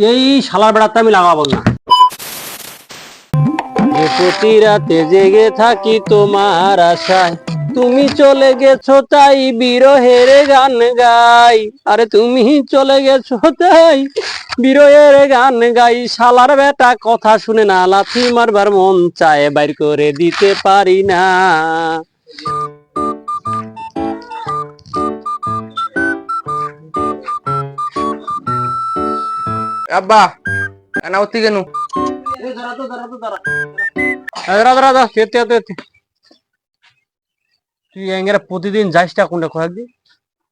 এই শালার বেড়াতে আমি লাগাবো না। প্রতি রাতে জেগে থাকি তোমার আশায়, তুমি চলে গেছো তাই বিরহের গান গাই। আরে তুমি চলে গেছো তাই বিরহের গান গাই। শালার বেটা কথা শুনে না, লাথি মারবার মন চায়, বাইর করে দিতে পারি না। আব্বা না উঠতে কেন? তুই এঙ্গেরা প্রতিদিন যাইসটা কোনটা কয়েকদিন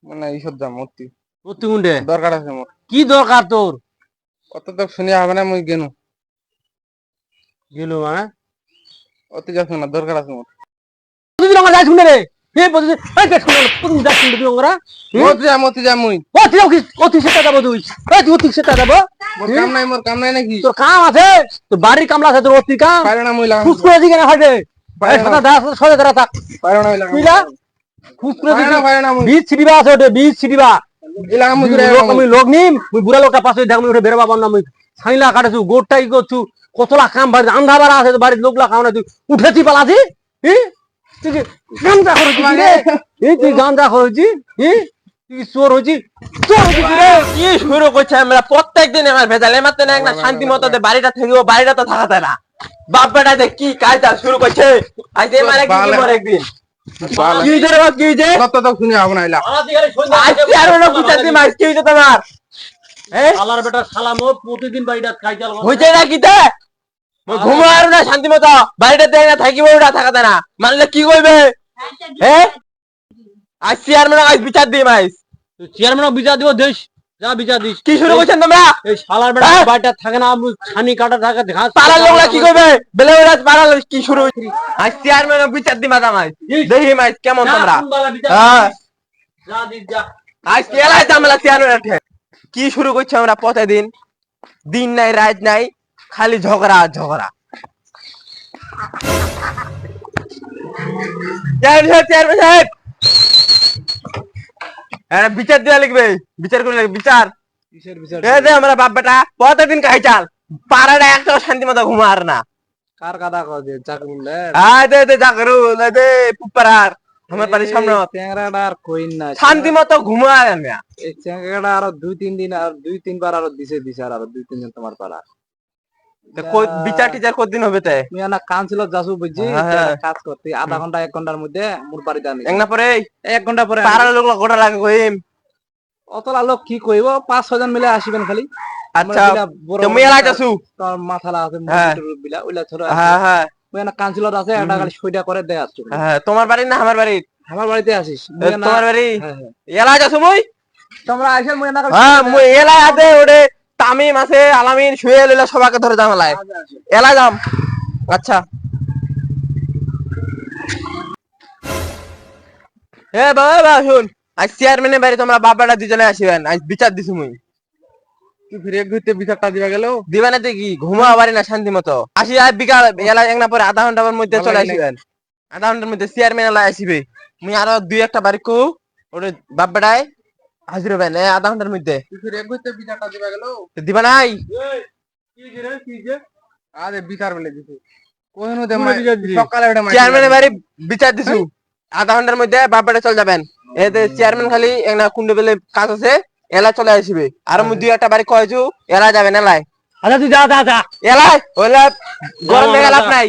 মানে এইসব দাম উঠতি প্রতি কোনটে দরকার আছে মোর। কি দরকার তোর? অত তো শুনে হবে না, মুই গেনু গেল মানে অত যাচ্ছ না, দরকার আছে মোর। প্রতিদিন আমার যাই শুনে রে। প্রতিদিন যাই শুনবে তুই ওরা মতি যা মুই। অতি সেটা যাবো তুই, অতি সেটা যাবো। মোর কাম নাই নাকি? তোর কাম আছে, তোর বাড়ির কামলা আছে, তোর অতি কাম। পারে না মুই লাগাম। খুশ করে দিকে না হয়বে সরে ধরা থাক। পারে না মুই লাগাম। তুইলা খুশ করে দিকে পারে না মুই বীজ ছিড়িবা আছে, ওটা বীজ ছিড়িবা। এই লাগাম মুই আমি লোক নিম, মুই বুড়া লোকটা পাশে দেখ, মুই উঠে বেরোবা পার না। মুই ছাইলা কাটেছু, গোটটাই করছু, কতলা কাম বাড়ি আন্ধা বাড়া আছে, বাড়ির লোকলা খাও না। তুই উঠেছি পালাছি, তুই গান্দা করেছি রে, তুই গান্দা করেছি, তুই চোর হয়েছি, চোর হয়েছি রে। কি শুরু করছে? আমরা প্রত্যেকদিন আমার ভেজালে মাত্র না শান্তি মতো বাড়িটা থেকেও বাড়িটা তো থাকাতে না। বাপ বেটা কি কাজটা শুরু করছে? আজ মানে কি মরে একদিন কি ধরে কি হইছে? অত তো শুনে হবে না এলা। আজকে আর না বিচার দি মাস কি হইছে তোমার? শালার বেটা শালা মো প্রতিদিন বাড়িটা কাইজাল হইছে না কিতে? ঘুমো আর না শান্তি মতো বাড়িটা দেয় না থাকিব ওটা থাকাতে না, মানলে কি কইবে? আজ চেয়ারম্যান আজ বিচার দি মাস। চেয়ারম্যান বিচার দিব, দেশ যা বিচার দিস। কি শুরু করছেন তোমরা? এই শালার বেটা বাড়িটা থাকে না, ছানি কাটা থাকে, ঘাস পাড়ার লোকরা কি করবে? বেলে বেলা পাড়ার লোক কি শুরু হইছে? আজ চেয়ারম্যান বিচার দি মাথা মাস দেখি মাস কেমন তোমরা। হ্যাঁ যা দিস যা। আজ কেলাই জামেলা চেয়ারম্যান কি শুরু করছে? আমরা প্রতিদিন দিন নাই রাত নাই খালি ঝগড়া আর ঝগড়া। চেয়ারম্যান সাহেব বিচার দেওয়া লিখবে, বিচার করে বিচার। কিসের বিচার? আমরা বাপ বেটা প্রতিদিন খাই চাল, পাড়াটা একটা শান্তি মতো ঘুমার না। কার কাদা কর দে চাকরি লে। দে যা করু দে পুপারার আমার বাড়ির সামনে চ্যাংড়াটা আর কইন না, শান্তি মতো ঘুমায় না। এই চ্যাংড়াটা আরো 2-3 দিন আর 2-3 বার আরো দিছে আর 2-3 জন তোমার পাড়া। বিচার টিচার কতদিন হবে? তাই তুমি না কাউন্সিলর যাসু বুঝছি, কাজ করতে আধা ঘন্টা 1 ঘন্টার মধ্যে মোর বাড়িতে আনি। এক না পরে 1 ঘন্টা পরে পাড়ার লোক গোটা লাগে কইম। অতলা লোক কি কইব? 5-6 জন মিলে আসিবেন খালি। আচ্ছা তুমি এলাই যাসু তোর মাথালা আছে মোটর বিলা ওইলা ছোট আছে। হ্যাঁ হ্যাঁ ওই না কাউন্সিলর আছে, এটা খালি সইটা করে দেয় আসছো। হ্যাঁ তোমার বাড়ি না আমার বাড়ি? আমার বাড়িতে আসিস তোমার বাড়ি এলাই যাসু মুই। তোমরা আইসে মই না হ্যাঁ মুই এলাই আদে ওরে তামিম আছে, আলামিন শুয়ে লইলা সবাইকে ধরে জামালাই এলাই যাম। আচ্ছা বাবা শুন, আজ চেয়ারম্যানের বাড়ি তোমরা বাবাটা দুজনে আসিবেন, আজ বিচার দিছু মুই। তুই ফিরে ঘুরতে বিচারটা দিবা গেল দিবা না কি? ঘুমা পারি না শান্তি মতো। আসি আর বিকাল এলা এক না পরে আধা ঘন্টার মধ্যে চলে আসিবেন। আধা ঘন্টার মধ্যে চেয়ারম্যান এলা আসিবে। মুই আরো 2-1টা বাড়ি কো ওরে বাপ বেটায় হাজির হবেন আধা ঘন্টার মধ্যে। তুই ফিরে ঘুরতে বিচারটা দিবা গেল দিবা নাই? আরে বিচার বলে দিছি কোন দে সকালে ওটা চেয়ারম্যানের বাড়ি বিচার দিছু, আধা ঘন্টার মধ্যে বাপ বেটা চলে যাবেন। এতে চেয়ারম্যান খালি এক না কুন্ডে বেলে কাজ আছে, এলা চলে আসিবে। আর মুই 2-1টা বাড়ি কয়েছু এলা যাবেন এলাই। আচ্ছা তুই যা যা যা এলাই ওলা গরম মেঘা লাভ নাই,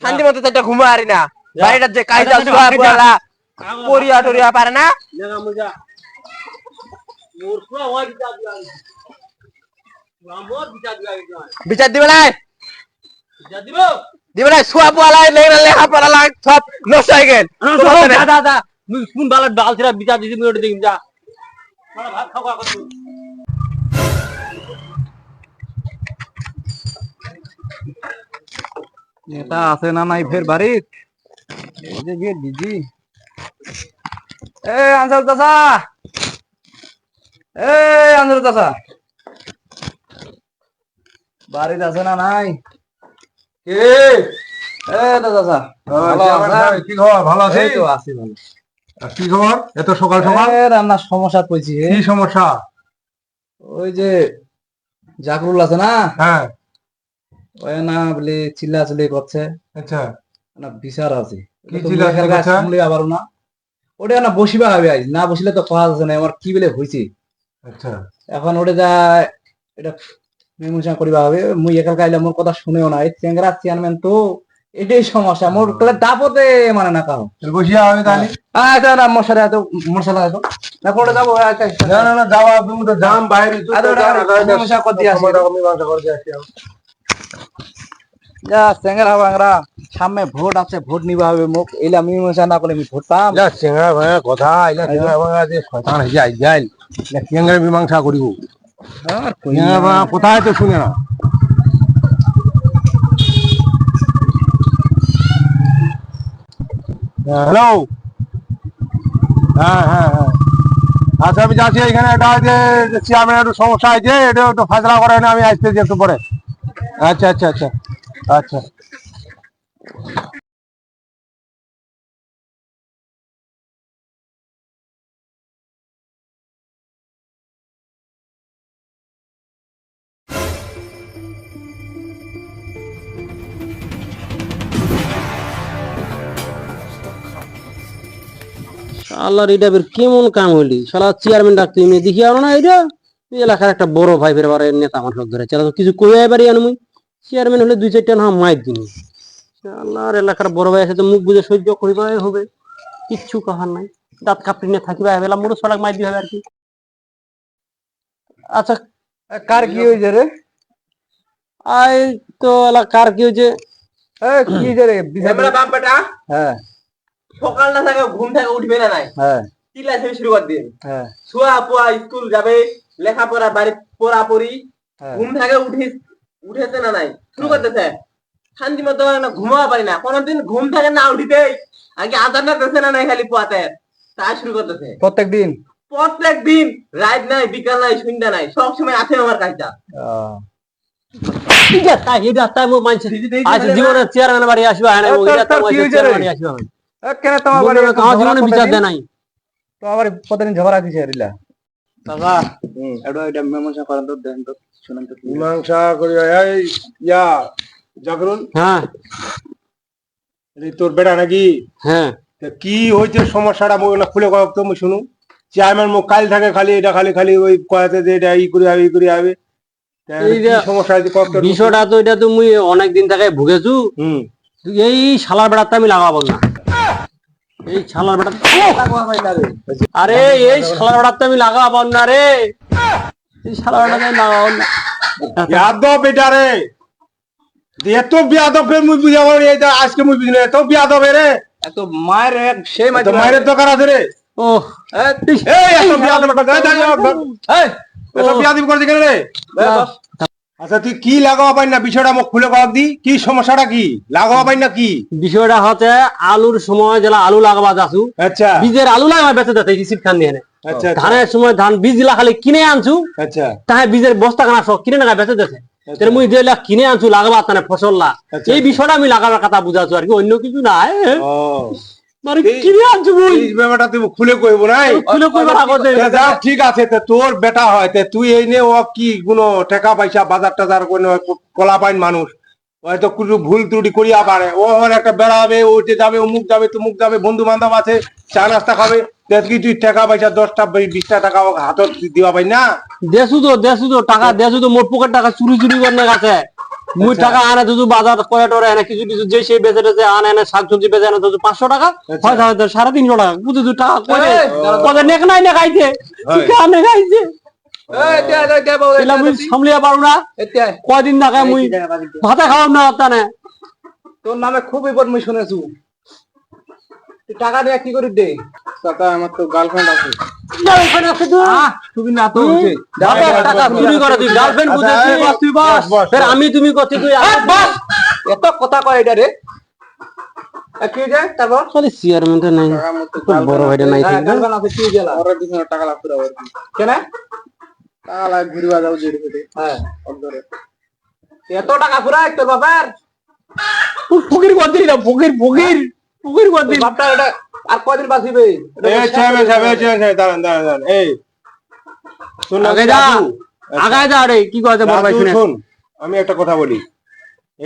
শান্তি মতো একটা ঘুমা আরি না। বাড়িটার যে কাজ আছে পুরা পরিয়া টরিয়া পারে না। বিচার দিবে নাই? দিবে নাই? সোয়া পোয়ালা লেখা পড়া লাগ সব নষ্ট হয়ে গেল। কোন বালার ডাল ছিলা বিচার দিছি, মুই ওটা দেখিম যা। ভাত খাওয়া করছু এটা আছে না নাই ফের বাড়িত এই যে গিয়ে দিজি। এ আনসার চাচা, এ আনসার চাচা বাড়িতে আছে না নাই? কে এ চাচা কি খবর? ভালো আছিস? এই তো আছি ভালো। আর কি খবর এত সকাল সকাল? রান্নার সমস্যা পড়ছি কি সমস্যা? ওই যে জাকরুল আছে না, হ্যাঁ, ওই না বলে চিল্লাচিল্লি করছে, আচ্ছা, না বিচার আছে। কি চিল্লাচিল্লি করছে? আবার না ওটা না বসিবা হবে, আজ না বসলে তো কথা আছে না আমার কি বলে হয়েছে। আচ্ছা, এখন ওটা যা এটা মীমাংসা করিবা হবে। মুই একালকা আইলে মোর কথা শুনেও না, এই চেংরা চেয়ারম্যান তো এটাই সমস্যা। মোর কলে দাপতে মানে না কারো তাহলে বসিয়া হবে তাহলে? আচ্ছা না মশারা এত মশলা এত না করে যাবো। না না না, যাওয়া তুমি তো জাম বাইরে তো মীমাংসা করে দিয়ে আসি। মীমাংসা করে দিয়ে আসি। যা চেংরা ভাঙরা সামনে ভোট আছে, ভোট নিবা হবে মুখ এলা মীমাংসা না করলে আমি ভোট পাম। যা চেঙ্গা ভাঙা কথা, এলা চেঙ্গা ভাঙা যে শয়তান হয়ে আই যাইল, এলা কেঙ্গা মীমাংসা করিব? আর কই চেঙ্গা ভাঙা কোথায় তো শুনে না। হ্যালো, হ্যাঁ হ্যাঁ হ্যাঁ, আচ্ছা আমি যাচ্ছি। এখানে একটা যে চেয়ারম্যানের একটু সমস্যা আছে, এটা একটু ফাজলা করে না, আমি আসতেছি একটু পরে। আচ্ছা আচ্ছা আচ্ছা আচ্ছা। শালার এটা বের কেমন কাম হইলি? শালা চেয়ারম্যান ডাকতে এমনি দেখি আর না এটা তুই এলাকার একটা বড় ভাই ফের বারে নেতা মানুষ ধরে চালা তো কিছু কই পারি আমি। চেয়ারম্যান হলে দুই চারটা না মাইর দিন। শালার এলাকার বড় ভাই আছে তো মুখ বুঝে সহ্য করিবাই হবে, কিচ্ছু কহার নাই। দাঁত কাপড়ি নিয়ে থাকিবা এবেলা মোড় সড়ক মাইর দিবে আর কি। আচ্ছা কার কি হইছে রে? আই তো এলাকার কি হয়েছে? কি হইছে রে? আমরা বাপ বেটা হ্যাঁ সকালটা থেকে ঘুম থেকে উঠবে না নাই, হ্যাঁ চিল্লাচিল্লি শুরু করে দিন। হ্যাঁ শুয়া পোয়া স্কুল যাবে, লেখাপড়া বাড়ি পড়াপড়ি, হ্যাঁ। ঘুম থেকে উঠেছে না নাই শুরু করতেছে। শান্তি মতো না ঘুমাতে পারি না, কোনদিন ঘুম থেকে না উঠিতে আগে আদারটা দেশে না নাই খালি পোয়াতে তা শুরু করতেছে। প্রত্যেক দিন প্রত্যেক দিন রাত নাই বিকাল নাই সন্ধ্যা নাই সব সময় আছে আমার কাজটা। এটা তাই এটা তাই মো মানছে আজ জীবনে চেয়ারম্যান বাড়ি আসবা না ও এটা তো চেয়ারম্যান বাড়ি আসবা না কেন তোমার বলে কাজ জীবনে বিচার দেয় নাই। তো আবার প্রতিদিন ঝগড়া দিছে রিলা দাদা এটা মীমাংসা করেন তো, দেন তো, শুনেন তো। মীমাংসা করি এই ইয়া জাগরুল, হ্যাঁ এই তোর বেটা নাকি? হ্যাঁ তা কি হয়েছে সমস্যাটা মুখ না খুলে কয় তো মুই শুনু। চেয়ারম্যান মুখ কাল থাকে খালি এটা খালি খালি ওই কয়াতে যে এটা ই করে হবে ই করে হবে। তা কি সমস্যা আছে কত? বিষয়টা তো এটা তো মুই অনেক দিন থেকে ভুগেছু। এই শালার বেড়াতে আমি লাগাবো না, এই শালার বেড়া আরে এই শালার বেড়াতে আমি লাগাবো না রে, এই শালার বেড়াতে আমি লাগাবো না। বিয়াদব এটা রে, এত বিয়াদব ফের মুই বুঝাবো এটা আজকে মুই বুঝলি এত বিয়াদব রে। এত মায়ের সেই তো মায়ের দরকার আছে রে। ও এই এত বিয়াদব এত বিয়াদব করছিস কেন রে? আচ্ছা তুই কি লাগাও পাই না বিষয়টা মুখ খুলে কর দি, কি সমস্যাটা কি লাগাও পাই না কি? বিষয়টা হচ্ছে আলুর সময় যেটা আলু লাগাবা যাচ্ছু, আচ্ছা বীজের আলু লাগাবা বেঁচে যাচ্ছে রিসিপ্ট খান দিয়ে আচ্ছা ধানের সময় ধান বীজ গুলা খালি কিনে আনছু, আচ্ছা তাহলে বীজের বস্তা খানা সব কিনে না বেঁচে যাচ্ছে। মুই যেগুলা কিনে আনছু লাগাবা তানে ফসল লা, এই বিষয়টা আমি লাগাবার কথা বুঝাচ্ছু আর কি, অন্য কিছু নাই। ও মানে কিনে আনছু মুই এই ব্যাপারটা তুই খুলে কইব না, খুলে কইবার আগতে যা ঠিক আছে। তা তোর বেটা হয় তা তুই এই নে ও কি কোনো টাকা পয়সা বাজার টাজার কোনো কলা পাইন মানুষ হয়তো কিছু ভুল ত্রুটি করিয়া পারে, ও আমার একটা বেড়াবে ওইতে যাবে অমুক যাবে তুমুক যাবে বন্ধু বান্ধব আছে চা নাস্তা খাবে, কি তুই টাকা পয়সা 10টা 20টা টাকা হাতত দিবা পাই না? দেশু তো টাকা দেশু তো মোট পকেট টাকা চুরি চুরি করে গেছে। মুই টাকা আনে দুধু বাজার করে টরে এনে কিছু কিছু যে সেই বেচে টেচে আনে এনে শাকসবজি বেচে এনে দুধু 500 টাকা হয় 350 টাকা বুঝে দু টাকা করে কত নেক নাই না খাইছে কানে খাইছে। সামলিয়া পারো না কয়দিন না খাই মুই ভাতা খাওয়াম না তানে। তোর নামে খুব বিপদ মুই শুনেছু, তুই টাকা দিয়ে কি করি দে? টাকা আমার তো গার্লফ্রেন্ড আছে। গার্লফ্রেন্ড আছে তো তুমি না তো হচ্ছে টাকা চুরি করে তুই গার্লফ্রেন্ড বুঝে তুই বাস ফের আমি তুমি করতে তুই বাস এত কথা কয় এটা রে। কি যায় তারপর খালি চেয়ারম্যানটা নাই বড় ভাইটা নাই ঠিক না গার্লফ্রেন্ড আছে কি গেলা ওর পিছনে টাকা লাগ পুরো কেন টাকা লাগ ঘুরিবা যাও জেড়ে ফেটে। হ্যাঁ অন্তরে এত টাকা পুরা তোর বাবার ফকির করছিস না ফকির ফকির পুকুর করে তোর দিন। বাপটা এটা আর কয়দিন বাঁচিবে? এটা এই শেষ চেয়ারম্যান করে সাহেব, এই দিতে হবে। চেয়ারম্যান সাহেব, দাঁড়ান দাঁড়ান দাঁড়ান, এই শুন না, আগে যা, রাজু, আগায় যা রে, কি কথা বড় ভাই রাজু, শুনে। শোন, আমি একটা কথা বলি।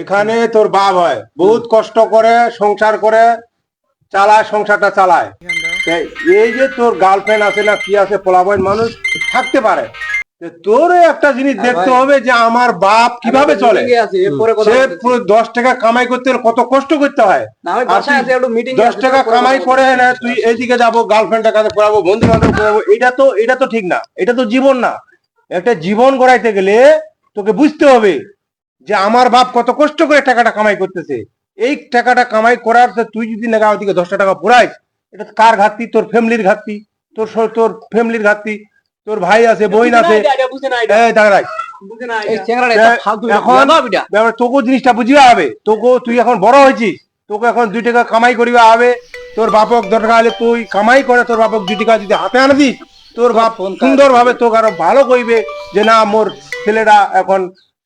এখানে তোর বাপ হয়, বহুত কষ্ট করে সংসার করে চালায়, সংসারটা চালায়। তাই এই যে তোর গার্লফ্রেন্ড আছে না কি আছে, পোলাপাইন মানুষ থাকতে পারে, তো তোর একটা জিনিস দেখতে ভাই, হবে যে আমার বাপ কিভাবে আমি চলে। meeting এ আছি, এরপরে কথা সে বলতেছি। পুরো 10 টাকা কামাই করতে হলে কত কষ্ট করতে হয়। না, আমি আর বাসায় তুই আছি, একটু meeting এ 10 আছি, টাকা তারপরে কামাই কথা করে বলতেছি। না তুই এইদিকে যাবো, গার্লফ্রেন্ডের কাছে পড়াবো, বন্ধু বান্ধব পড়াবো, এটা তো ঠিক না, এটা তো জীবন না। একটা জীবন গড়াইতে গেলে তোকে বুঝতে হবে যে আমার বাপ কত কষ্ট করে টাকাটা কামাই করতেছে। এই টাকাটা কামাই করার তো তুই যদি না ওদিকে 10 টাকা পুরাইস, এটা কার ঘাটতি? তোর ফ্যামিলির ঘাটতি, তোর ফ্যামিলির ঘাটতি। তোর ভাই আছে, বোন আছে, এই দাঁড়াই। এই চ্যাংড়াটা একটা ফালতু, এটা এখন বেয়াদব এটা। তোকে জিনিসটা বুঝিবা হবে, তুই এখন বড় হয়েছিস, তোকে এখন 2 টাকা কামাই করিবা হবে। তোর বাপক দরকার হলে তুই কামাই করে তোর বাপক 2 টাকা যদি হাতে আনে দিস, তোর বাপ সুন্দর ভাবে তোকে আরো ভালো কইবে যে না, মোর ছেলেটা এখন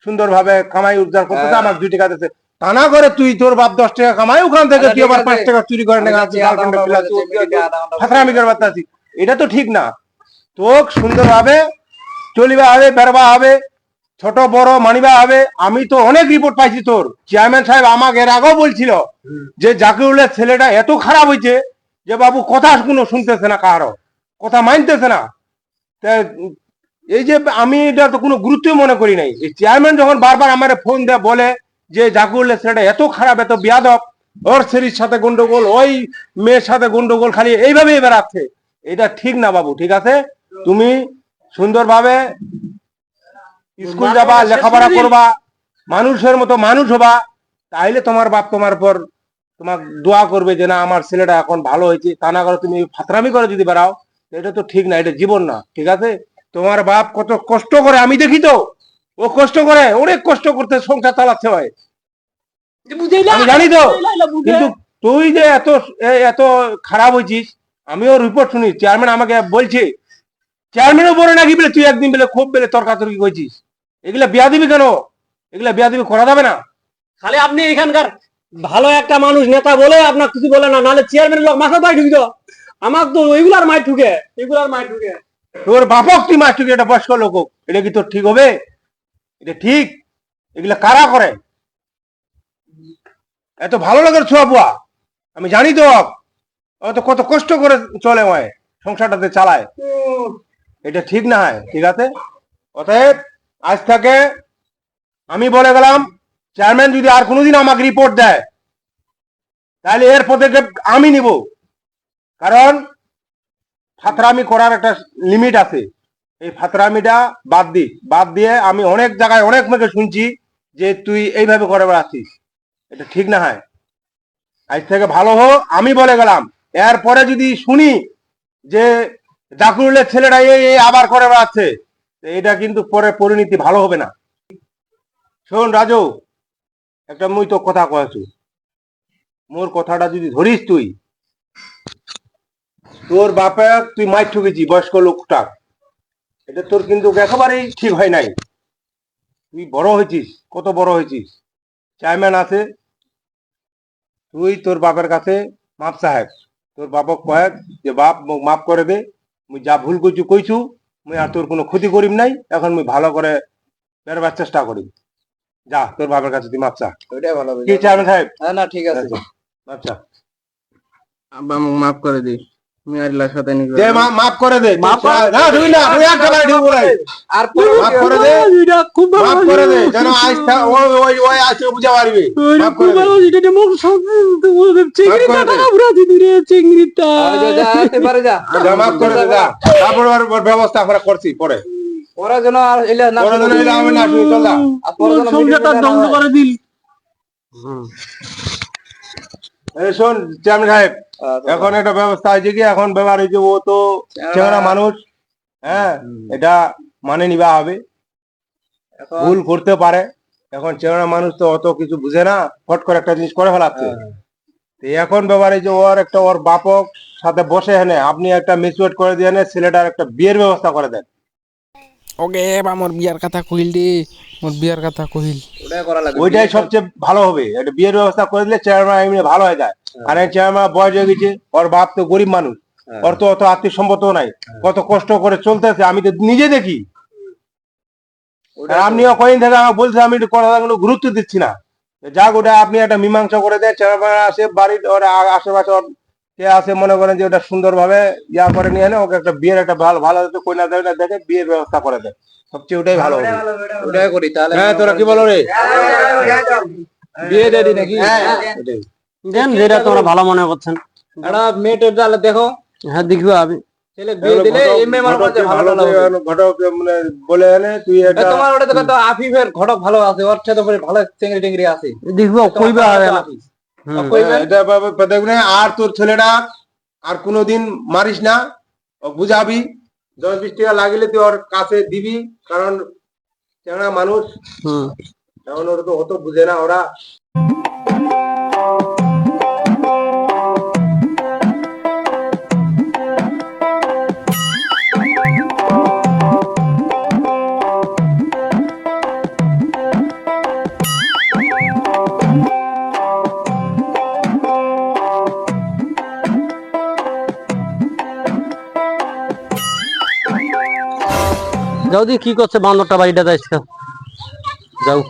সুন্দর ভাবে কামাই উদ্ধার করতেছে, আমার 2 টাকা দিতেছে। তা না করে তুই তোর বাপ 10 টাকা কামাই, ওখান থেকে আচ্ছা, তুই ঠিক আবার আছে। 5 টাকা চুরি করে আমি নেগা যাচ্ছি, গার্লফ্রেন্ডে আধা পিলা ঘন্টা বলেছে, meeting এ আধা ঘন্টা ফাতরামি করবার আছিস। এটা তো ঠিক না। তোক সুন্দরভাবে চলিবা হবে, বেরবা হবে, ছোট বড় মানিবা হবে। আমি তো অনেক রিপোর্ট পাইছি, তোর চেয়ারম্যান সাহেব আমাকে এর আগেও বলছিল যে জাকিরুলের ছেলেটা এত খারাপ হয়েছে যে বাবু কথা কোনো শুনতেছে না, কারো কথা মানতেছে না। তা এই যে আমি এটা তো কোনো গুরুত্বই মনে করি নাই। এই চেয়ারম্যান যখন বারবার আমার ফোন দেয় বলে যে জাকিরুলের ছেলেটা এত খারাপ, এত বিয়াদব, ওর ছেলের সাথে গন্ডগোল, ওই মেয়ের সাথে গন্ডগোল, খালি এইভাবেই বেড়াচ্ছে। এটা ঠিক না বাবু, ঠিক আছে? তুমি সুন্দরভাবে স্কুল যাবা, লেখাপড়া করবা, মানুষের মতো মানুষ হবা, তাইলে তোমার বাপ তোমার পর তোমার দোয়া করবে যে না, আমার ছেলেটা এখন ভালো হয়েছে। তা না করে তুমি ফাতরামি করে যদি বেড়াও, এটা তো ঠিক না, এটা জীবন না, ঠিক আছে? তোমার বাপ কত কষ্ট করে আমি দেখি তো, ও কষ্ট করে, অনেক কষ্ট করতে সংসার চালাচ্ছে হয়, আমি জানি তো। কিন্তু তুই যে এত খারাপ হয়েছিস, আমিও রিপোর্ট শুনি, চেয়ারম্যান আমাকে বলছে, চেয়ারম্যানও বলে নাকি বলে তুই একদিন বলে খুব বলে তর্কাতর্কি করছিস। এগুলা বিয়া দিবি কেন? এগুলা বিয়া দিবি করা যাবে না। খালি আপনি এখানকার ভালো একটা মানুষ নেতা বলে আপনার কিছু বলে না, নাহলে চেয়ারম্যানের লোক মাথা পায় ঢুকিত। আমার তো ওইগুলার মাই ঢুকে, এগুলার মাই ঢুকে। তোর বাপক তুই মাস্টুকে, এটা বয়স্ক লোক, এটা কি তোর ঠিক হবে? এটা ঠিক? এগুলা কারা করে? এত ভালো লাগার ছোঁয়া বুয়া, আমি জানি তো। অত কত কষ্ট করে চলে হয়, সংসারটাতে চালায়। এটা ঠিক না হয়, ঠিক আছে? অতএব আজ থেকে আমি বলে গেলাম, চেয়ারম্যান যদি আর কোনোদিন আমাকে রিপোর্ট দেয়, তাহলে এর পদক্ষেপ আমি নিব। কারণ ফাতরামি করার একটা লিমিট আছে। এই ফাতরামিটা বাদ দিয়ে আমি অনেক জায়গায় অনেক মেয়েকে শুনছি যে তুই এইভাবে করে বেড়াচ্ছিস, এটা ঠিক না হয়। আজ থেকে ভালো হো, আমি বলে গেলাম। এরপরে যদি শুনি যে জাকিরুলের ছেলেটা এই আবার করে বেড়াচ্ছে, এটা কিন্তু পরে পরিণতি ভালো হবে না। শোন রাজু, একটা মুই তো কথা কয়েছু, মোর কথাটা যদি ধরিস তুই, তোর বাপে তুই মাইর ঠুকেছি বয়স্ক লোকটা, এটা তোর কিন্তু একেবারেই ঠিক হয় নাই। তুই বড় হয়েছিস, কত বড় হয়েছিস, চেয়ারম্যান আছে, তুই তোর বাপের কাছে মাপ সাহেব, তোর বাপক কয়েক যে বাপ মোক মাফ করে দে, মুই যা ভুল করছু কইছু, মুই আর তোর কোনো ক্ষতি করিম নাই, এখন মুই ভালো করে বেরবার চেষ্টা করিম। যা তোর বাপের কাছে তুই মাপ চা। ওইটাই ভালো হবে। কি চেয়ারম্যান সাহেব? হ্যাঁ, না, ঠিক আছে। মাপ চা। আব্বা আমাকে মাফ করে দিস, আমি আর লাশ সাথে নিয়ে দে মাফ করে দে। মাফ করে না তুই না, তুই একেবারে ঠিক বলাই। আর পরে মাফ করে দে, এটা খুব ভালো মাফ করে দে, যেন আজ ওই আজকে বুঝা পারবি। মাফ করে দে। চিংড়িটা টাকা পুরা দিদি রে, চিংড়িটা। যা, এবারে যা। যা, মাফ করে দে, যা। তারপর ওর ব্যবস্থা আমরা করছি পরে। পরে যেন আর এলে না পরে যেন এলে আমি না শুনি, চল যা। আর পরে যেন সংসারটা meeting এ না ধ্বংস হয়। করে দিল। এই শোন চেয়ারম্যান সাহেব, এখন একটা ব্যবস্থা হয়েছে কি, এখন ব্যবহার হয়েছে, ও তো চেহারা মানুষ, হ্যাঁ, এটা মানে নিবা হবে, এখন ভুল করতে পারে। এখন চেহারা মানুষ তো অত কিছু বুঝে না, ফট করে একটা জিনিস করে ফেলাচ্ছে। তো এখন ব্যাপার এই যে ওর বাপক সাথে বসে হেনে আপনি একটা মিসওয়েট করে দিয়ে ছেলেটার একটা বিয়ের ব্যবস্থা করে দেন। ওকে এবার মোর বিয়ার কথা কহিল রে, মোর বিয়ার কথা কহিল। ওটাই করা লাগবে। ওইটাই সবচেয়ে ভালো হবে, একটা বিয়ের ব্যবস্থা করে দিলে চেয়ারম্যান এমনি ভালো হয়ে যায়। আর এই চেয়ারম্যান বয়স হয়ে গেছে, ওর বাপ তো গরিব মানুষ, ওর তো অত আর্থিক সম্পদ নাই, কত কষ্ট করে চলতেছে আমি তো নিজে দেখি। আর আপনিও কয়েকদিন থেকে আমাকে বলছে, আমি একটু কথাগুলো গুরুত্ব দিচ্ছি না। যাক, ওটা আপনি একটা মীমাংসা করে দেন, চেয়ারম্যান আসে বাড়ির ওর আশেপাশে ওর কে আছে মনে করেন যে ওটা সুন্দরভাবে ইয়া করে নিয়ে এনে ওকে একটা বিয়ের একটা ভালো ভালো কইনা দেয় না দেখে বিয়ের ব্যবস্থা করে দেয়, সবচেয়ে ওটাই ভালো হবে। ওটাই করি তাহলে। হ্যাঁ, তোরা কি বলো রে? বিয়ে দিয়ে দিই নাকি? ওটাই। দেন যেটা তোমরা ভালো মনে করছেন। একটা মেয়েটের তাহলে দেখো, হ্যাঁ দেখবো আমি। ছেলে বিয়ে দিলে এই মেয়ে মনে করছে ভালো ঘটক হবে। ঘটক মানে বলে এনে তুই এ, এটা তোমার ওটা তো আফিফের ঘটক ভালো আছে, ওর সাথে ভালো চেংড়ি টেংড়ি আছে। দেখবো কইবা হবে না। হ্যাঁ, এটা দেখবে। আর তোর ছেলেটা আর কোনোদিন মারিস না, ও বুঝাবি, 10-20 টাকা লাগিলে তুই ওর কাছে দিবি, কারণ কেন মানুষ হুম। এখন ওরা তো অত বুঝে না ওরা। যাও দি কি করছে বান্দরটা বাড়িটা যাইছ যাও।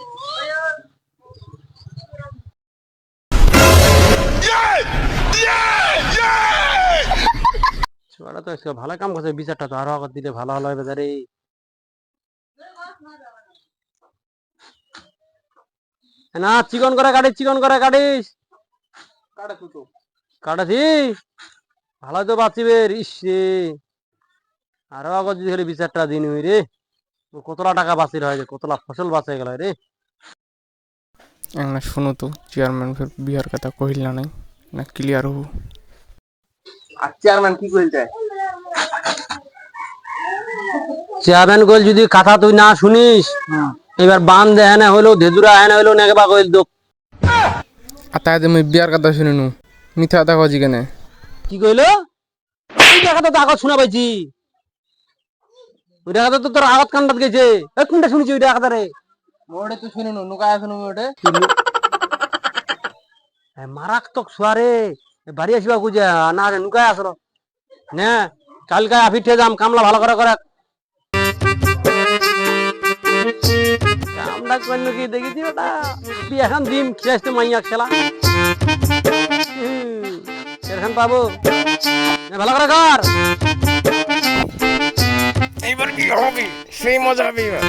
ছোড়া তো আজকে ভালো কাম করছে, বিচারটা তো আরো আগত দিলে ভালো হবে বাজারে। না চিকন করে কাটিস, চিকন করে কাটিস। কাটাছি ভালো তো বাঁচিবে। ইস রে, আরো আগত যদি খালি বিচারটা দিন হই রে, কতলা টাকা বাঁচিল হয় রে, কতলা ফসল বাঁচে গেল রে। না শুনো তো, চেয়ারম্যান ফের বিয়ার কথা কহিল না নাই না ক্লিয়ার হবো। আর চেয়ারম্যান কি কইতে? চেয়ারম্যান কইল যদি কথা তুই না শুনিস, এবার বান দেয় না হইলো ধেদুরা হয় না হইলো নেগবা কইল দোক। আর তাই তুমি বিয়ার কথা শুনে নু মিথ্যা কথা কজি কেনে? কি কইলো? ওই টাকাটা তো আগত শোনা পাইছি, ওই টাকাটা তো তোর আগত কান্দাত গেছে। কোনটা শুনেছি ওই টাকাটা রে? মোড়ে তো শুনে নু নুকায় শুনু ওটা। মারাত্মক সোয়ারে বাড়ি আসবা কুজা না নুকায় আসলো না। কালকে আফিঠে যাম, কামলা ভালো করে করে কামলা কইল কি দেখেছি ওটা এখন দিম খেলাইতে মাইয়া খেলা এখন পাবো ভালো করে কর। এইবার কি হবে সেই মজা হবে এবার।